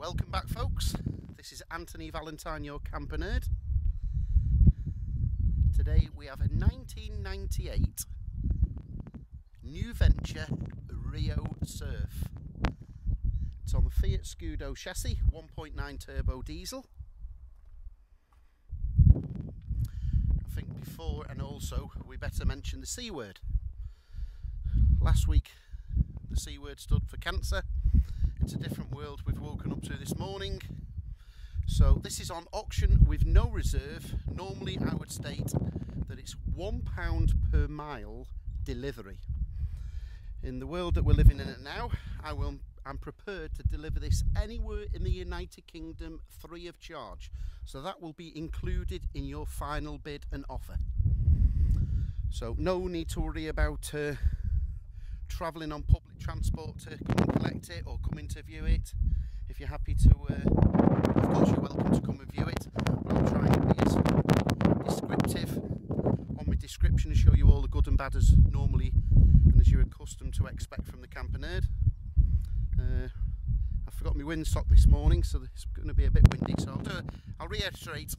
Welcome back, folks. This is Anthony Valentine, your camper nerd. Today we have a 1998 new Venture Rio Surf. It's on the Fiat Scudo chassis, 1.9 turbo diesel. I think before and also we better mention the C word. Last week the C word stood for cancer. It's a different world we've woken up to this morning. So this is on auction with no reserve. Normally I would state that it's £1 per mile delivery. In the world that we're living in it now, I'm prepared to deliver this anywhere in the United Kingdom free of charge. So that will be included in your final bid and offer. So no need to worry about travelling on public transport to come and collect it or come in to view it. If you're happy to, of course you're welcome to come and view it, but I'm trying to be as descriptive on my description to show you all the good and bad as normally and as you're accustomed to expect from the camper nerd. I forgot my windsock this morning, so it's going to be a bit windy, so I'll reiterate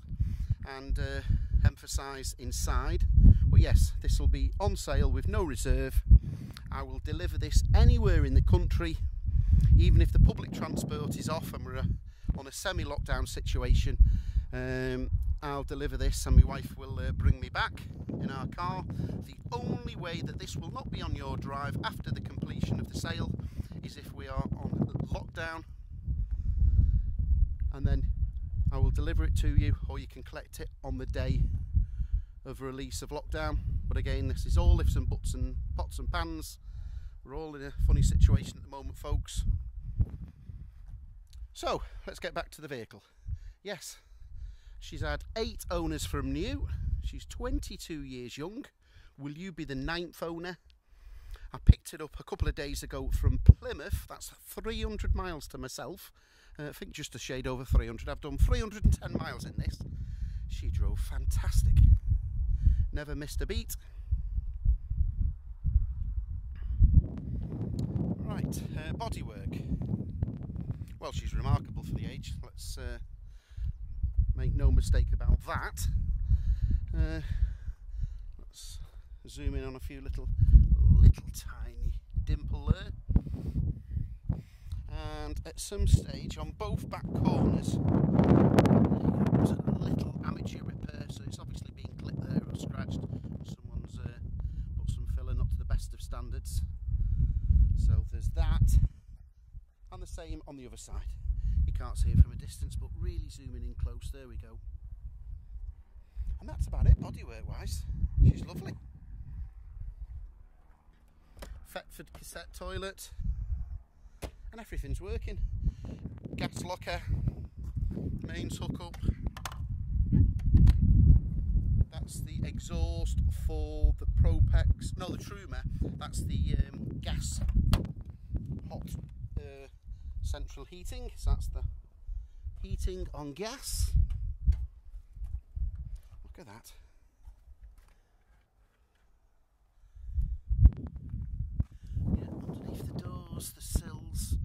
and emphasise inside. But yes, this will be on sale with no reserve. I will deliver this anywhere in the country, even if the public transport is off and we're on a semi-lockdown situation. I'll deliver this and my wife will bring me back in our car. The only way that this will not be on your drive after the completion of the sale is if we are on lockdown, and then I will deliver it to you, or you can collect it on the day of release of lockdown. But again, this is all ifs and buts and pots and pans. We're all in a funny situation at the moment, folks. So let's get back to the vehicle. Yes, she's had 8 owners from new. She's 22 years young. Will you be the 9th owner? I picked it up a couple of days ago from Plymouth. That's 300 miles to myself. I think just a shade over 300. I've done 310 miles in this. She drove fantastic. Never missed a beat. Right, bodywork. Well, she's remarkable for the age. Let's make no mistake about that. Let's zoom in on a few little tiny dimple there. And at some stage on both back corners, there's a little amateur repair, so it's obviously been clipped there or scratched. Someone's put some filler, not to the best of standards. So there's that, and the same on the other side. You can't see it from a distance, but really zooming in close, there we go. And that's about it bodywork wise. She's lovely. Thetford cassette toilet, and everything's working. Gas locker, mains hookup. That's the exhaust for the Propex, no, the Truma. That's the gas hot central heating. So that's the heating on gas. Look at that. Yeah, underneath the doors, the sills.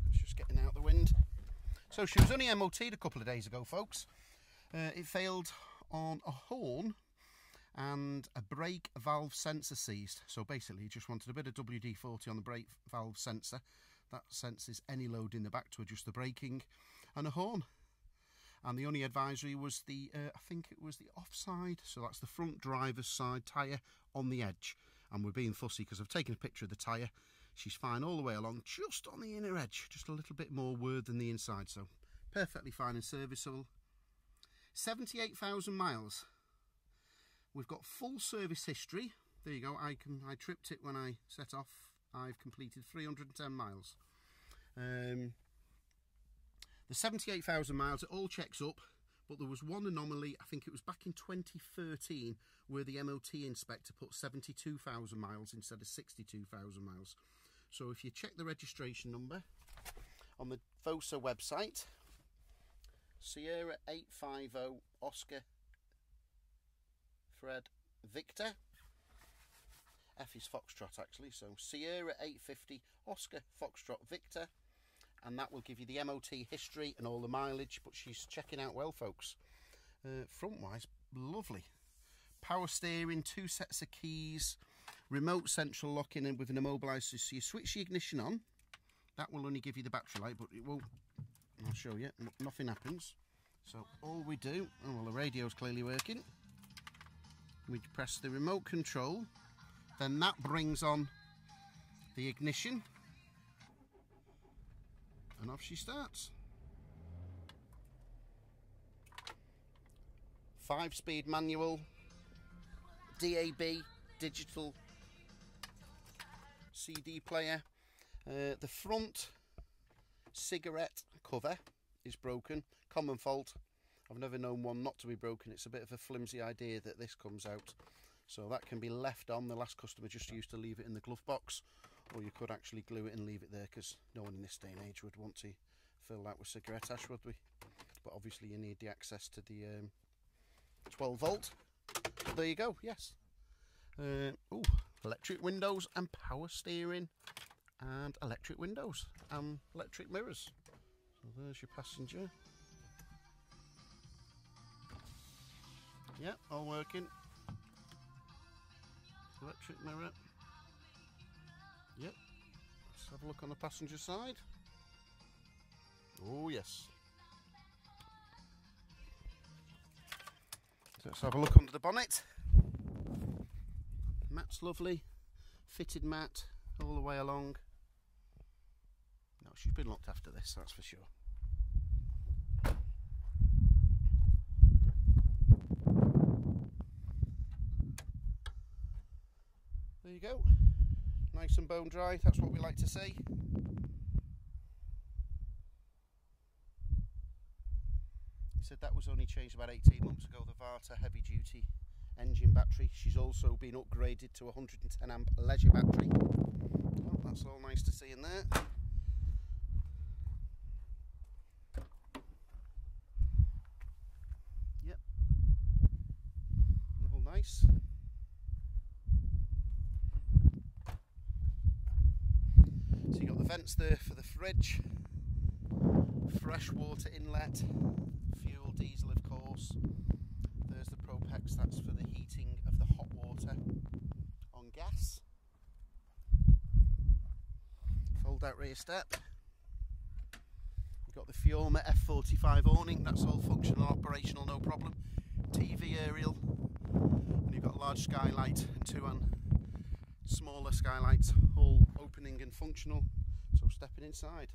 It's just getting out the wind. So she was only MOT'd a couple of days ago, folks. It failed on a horn and a brake valve sensor seized. So basically you just wanted a bit of WD-40 on the brake valve sensor. That senses any load in the back to adjust the braking, and a horn. And the only advisory was the, I think it was the offside, so that's the front driver's side tyre on the edge. And we're being fussy because I've taken a picture of the tyre. She's fine all the way along, just on the inner edge, just a little bit more wear than the inside, so perfectly fine and serviceable. 78,000 miles. We've got full service history. There you go. I tripped it when I set off. I've completed 310 miles. The 78,000 miles, it all checks up, but there was one anomaly. I think it was back in 2013 where the MOT inspector put 72,000 miles instead of 62,000 miles. So if you check the registration number on the VOSA website, Sierra 850 Oscar Fred Victor, F is Foxtrot actually, so Sierra 850 Oscar Foxtrot Victor, and that will give you the MOT history and all the mileage, but she's checking out well, folks. Front wise, lovely. Power steering, 2 sets of keys, remote central locking in with an immobiliser, so you switch the ignition on. That will only give you the battery light, but it won't, I'll show you, nothing happens. So all we do, oh well, the radio's clearly working. We press the remote control, then that brings on the ignition, and off she starts. 5-speed manual, DAB, digital CD player. The front cigarette cover is broken. Common fault. I've never known one not to be broken. It's a bit of a flimsy idea that this comes out. So that can be left on. The last customer just used to leave it in the glove box, or you could actually glue it and leave it there, because no one in this day and age would want to fill that with cigarette ash, would we? But obviously you need the access to the 12 volt. But there you go, yes. Oh, electric windows and power steering, and electric windows and electric mirrors. So there's your passenger. Yeah, all working. Electric mirror. Yep. Let's have a look on the passenger side. Oh yes. So let's have a look under the bonnet. Mat's lovely. Fitted mat all the way along. No, she's been looked after, this, that's for sure. There you go. Nice and bone dry, that's what we like to see. He said that was only changed about 18 months ago, the Varta heavy duty engine battery. She's also been upgraded to a 110 amp leisure battery. Well, that's all nice to see in there. Yep. All nice. So you got the vents there for the fridge, fresh water inlet, fuel, diesel of course. There's the Propex, that's for the heating of the hot water on gas. Fold out rear step. You've got the Fiorma F45 awning, that's all functional, operational, no problem. TV aerial, and you've got a large skylight and 2 smaller skylights, all opening and functional. So stepping inside,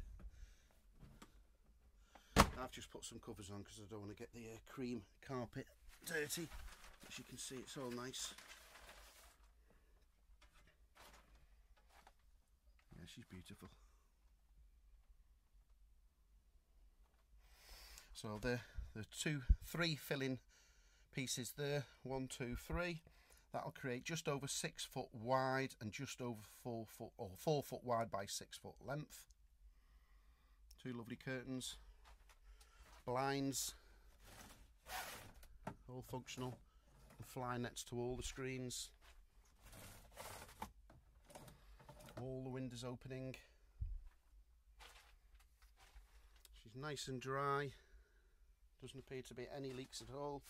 I've just put some covers on because I don't want to get the cream carpet dirty. As you can see, it's all nice. Yeah, she's beautiful. So the 3 filling pieces there, 1, 2, 3. That'll create just over 6 foot wide and just over 4 foot, or 4 foot wide by 6 foot length. 2 lovely curtains, blinds, all functional, and fly nets to all the screens. All the windows opening. She's nice and dry. Doesn't appear to be any leaks at all.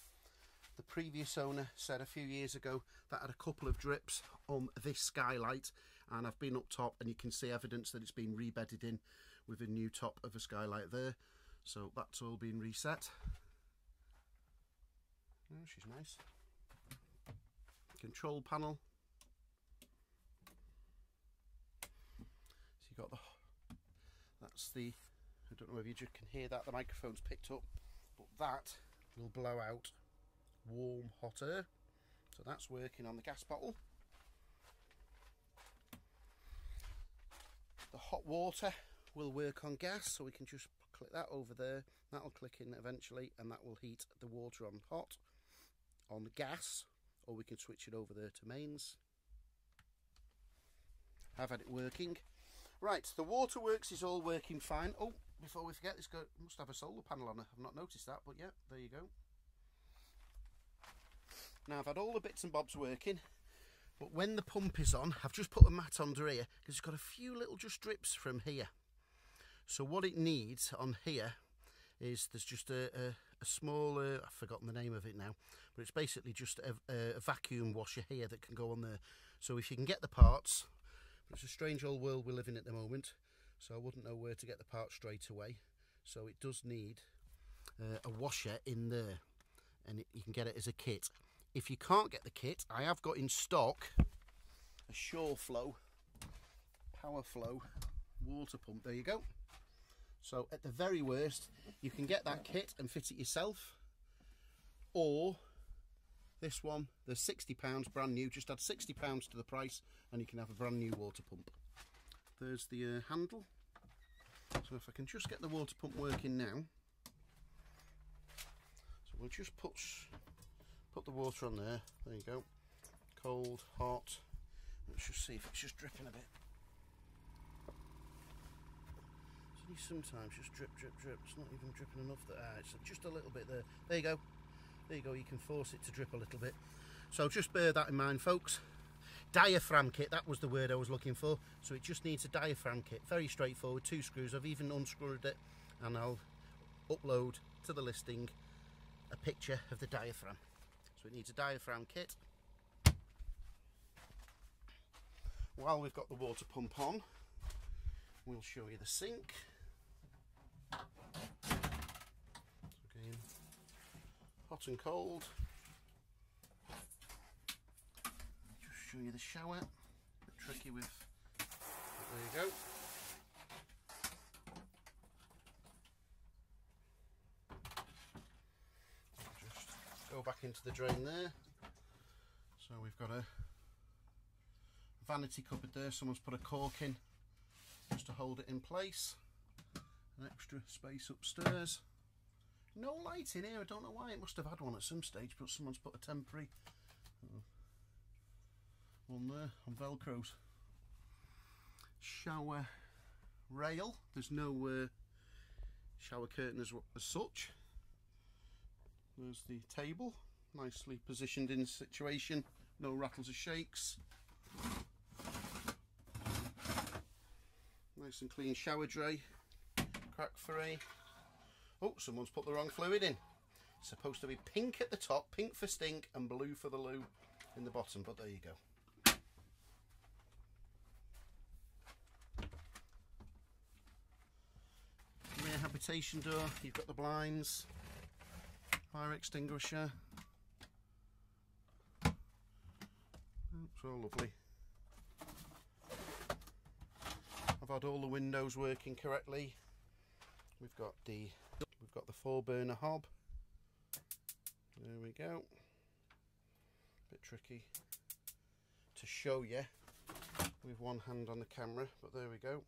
The previous owner said a few years ago that had a couple of drips on this skylight, and I've been up top and you can see evidence that it's been rebedded in with a new top of a skylight there. So that's all been reset. Oh, she's nice. Control panel. So you got that's the, I don't know if you just can hear that, the microphone's picked up, but that will blow out warm hot air. So that's working on the gas bottle. The hot water will work on gas, so we can just click that over there. That'll click in eventually, and that will heat the water on hot on gas, or we can switch it over there to mains. I've had it working. Right, the waterworks is all working fine. Oh, before we forget, this must have a solar panel on it. I've not noticed that, but yeah, there you go. Now I've had all the bits and bobs working, but when the pump is on, I've just put a mat under here because it's got a few little just drips from here. So what it needs on here is there's just a small, I've forgotten the name of it now, but it's basically just a vacuum washer here that can go on there. So if you can get the parts, it's a strange old world we live in at the moment, so I wouldn't know where to get the parts straight away. So it does need a washer in there, and you can get it as a kit. If you can't get the kit, I have got in stock a Shoreflow Power Flow water pump. There you go. So at the very worst, you can get that kit and fit it yourself, or this one, they're £60 brand new, just add £60 to the price and you can have a brand new water pump. There's the handle. So if I can just get the water pump working now. So we'll just put the water on there. There you go. Cold, hot. Let's just see if it's just dripping a bit. Sometimes just drip, drip, drip. It's not even dripping enough. It's just a little bit there. There you go. There you go. You can force it to drip a little bit. So just bear that in mind, folks. Diaphragm kit, that was the word I was looking for. So it just needs a diaphragm kit. Very straightforward. 2 screws. I've even unscrewed it, and I'll upload to the listing a picture of the diaphragm. So it needs a diaphragm kit. While we've got the water pump on, we'll show you the sink. Again, hot and cold. Just show you the shower. A bit tricky with. There you go. Just go back into the drain there. So we've got a vanity cupboard there. Someone's put a cork in just to hold it in place. An extra space upstairs. No light in here. I don't know why. It must have had one at some stage, but someone's put a temporary one there on Velcros. Shower rail. There's no shower curtain as such. There's the table, nicely positioned in situation. No rattles or shakes. Nice and clean shower tray, crack free. Oh, someone's put the wrong fluid in. It's supposed to be pink at the top, pink for stink, and blue for the loo in the bottom, but there you go. Rear habitation door, you've got the blinds, fire extinguisher. It's all lovely. I've had all the windows working correctly. We've got the 4-burner hob. There we go. Bit tricky to show you with one hand on the camera, but there we go.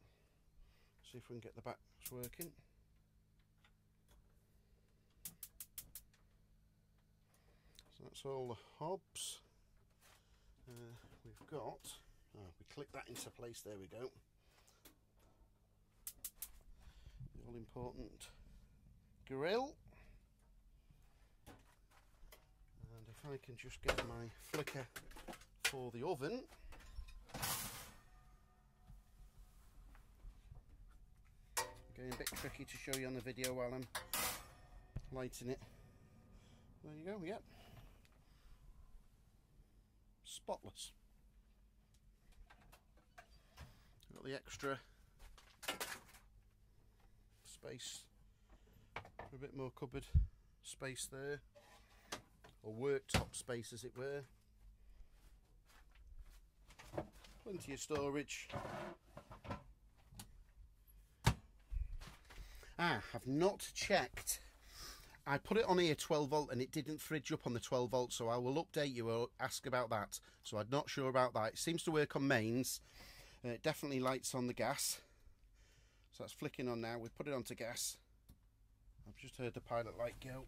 See if we can get the backs working. So that's all the hobs. We've got, we click that into place, there we go. The all important grill. And if I can just get my flicker for the oven. Again, a bit tricky to show you on the video while I'm lighting it. There you go, yep. Spotless. Got the extra space for a bit more cupboard space there, or worktop space as it were. Plenty of storage. I've not checked. I put it on here 12 volt and it didn't fridge up on the 12 volt, so I will update you or ask about that. So I'm not sure about that. It seems to work on mains. It definitely lights on the gas. So that's flicking on now. We've put it onto gas. I've just heard the pilot light go.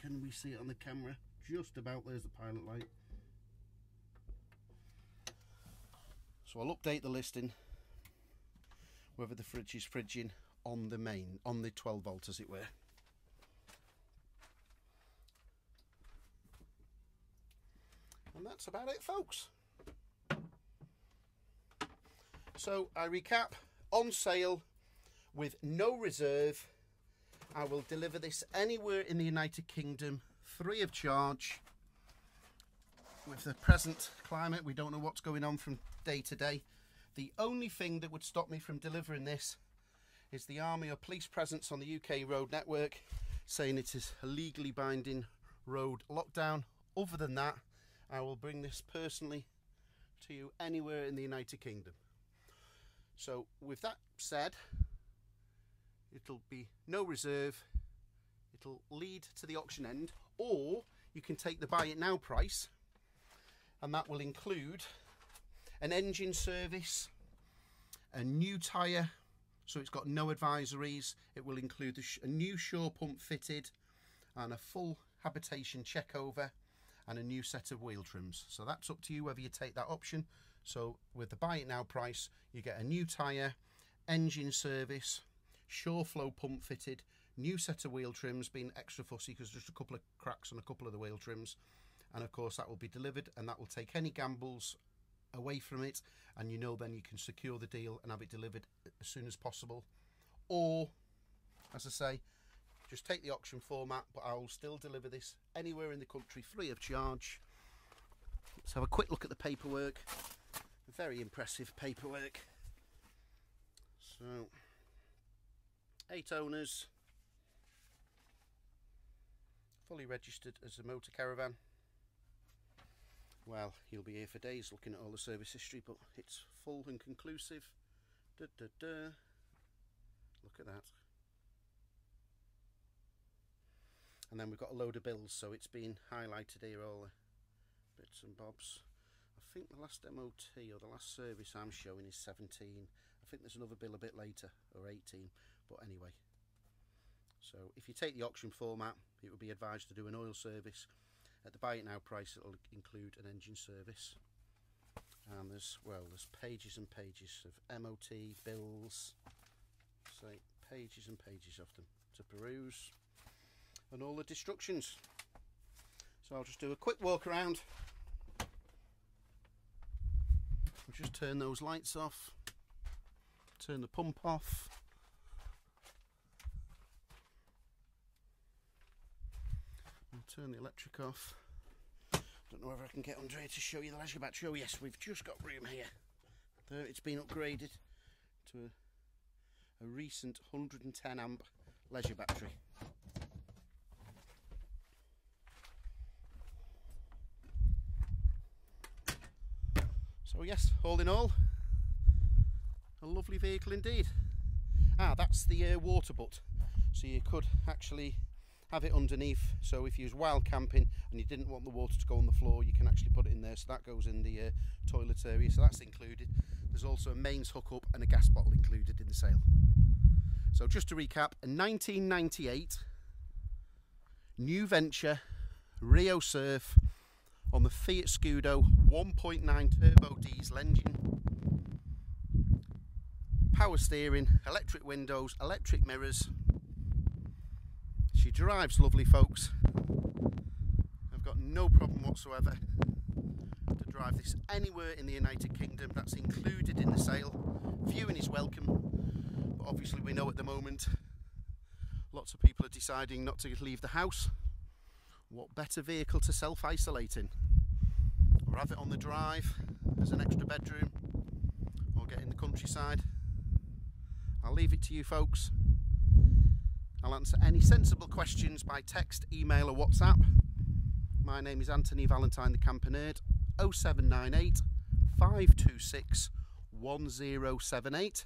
Can we see it on the camera? Just about. There's the pilot light. So I'll update the listing whether the fridge is fridging on the main, on the 12 volt as it were. And that's about it, folks. So I recap: on sale, with no reserve. I will deliver this anywhere in the United Kingdom, free of charge. With the present climate, we don't know what's going on from day to day. The only thing that would stop me from delivering this is the army or police presence on the UK road network saying it is a legally binding road lockdown. Other than that, I will bring this personally to you anywhere in the United Kingdom. So with that said, it'll be no reserve, it'll lead to the auction end, or you can take the buy it now price, and that will include an engine service, a new tyre, so it's got no advisories. It will include a new shore pump fitted and a full habitation check over and a new set of wheel trims. So that's up to you whether you take that option. So with the buy it now price, you get a new tyre, engine service, shore flow pump fitted, new set of wheel trims, being extra fussy because just a couple of cracks on a couple of the wheel trims, and of course that will be delivered, and that will take any gambles away from it, and you know then you can secure the deal and have it delivered as soon as possible. Or, as I say, just take the auction format, but I will still deliver this anywhere in the country free of charge. Let's have a quick look at the paperwork. Very impressive paperwork. So 8 owners, fully registered as a motor caravan. Well, you'll be here for days looking at all the service history, but it's full and conclusive. Look at that. And then we've got a load of bills, so it's been highlighted here, all the bits and bobs. I think the last MOT or the last service I'm showing is 17. I think there's another bill a bit later, or 18, but anyway. So if you take the auction format, it would be advised to do an oil service. At the buy it now price, it'll include an engine service. And there's pages and pages of MOT bills, so pages and pages of them to peruse, and all the destructions. So I'll just do a quick walk around. We'll just turn those lights off, turn the pump off. I'll turn the electric off. Don't know whether I can get under here to show you the leisure battery. Oh yes, we've just got room here. There, it's been upgraded to a recent 110 amp leisure battery. So yes, all in all, a lovely vehicle indeed. Ah, that's the water butt. So you could actually have it underneath, so if you was wild camping and you didn't want the water to go on the floor, you can actually put it in there, so that goes in the toilet area, so that's included. There's also a mains hookup and a gas bottle included in the sale. So just to recap, a 1998 new Venture Rio Surf on the Fiat Scudo 1.9 turbo diesel engine, power steering, electric windows, electric mirrors. She drives lovely, folks. I've got no problem whatsoever to drive this anywhere in the United Kingdom. That's included in the sale. Viewing is welcome, but obviously we know at the moment lots of people are deciding not to leave the house. What better vehicle to self-isolate in? Or have it on the drive as an extra bedroom, or get in the countryside. I'll leave it to you folks. I'll answer any sensible questions by text, email or WhatsApp. My name is Anthony Valentine, the Camper Nerd. 0798 526 1078.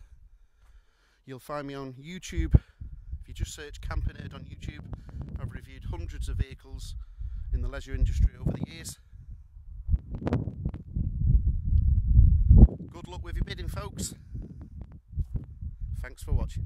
You'll find me on YouTube. If you just search Camper Nerd on YouTube, I've reviewed hundreds of vehicles in the leisure industry over the years. Good luck with your bidding, folks. Thanks for watching.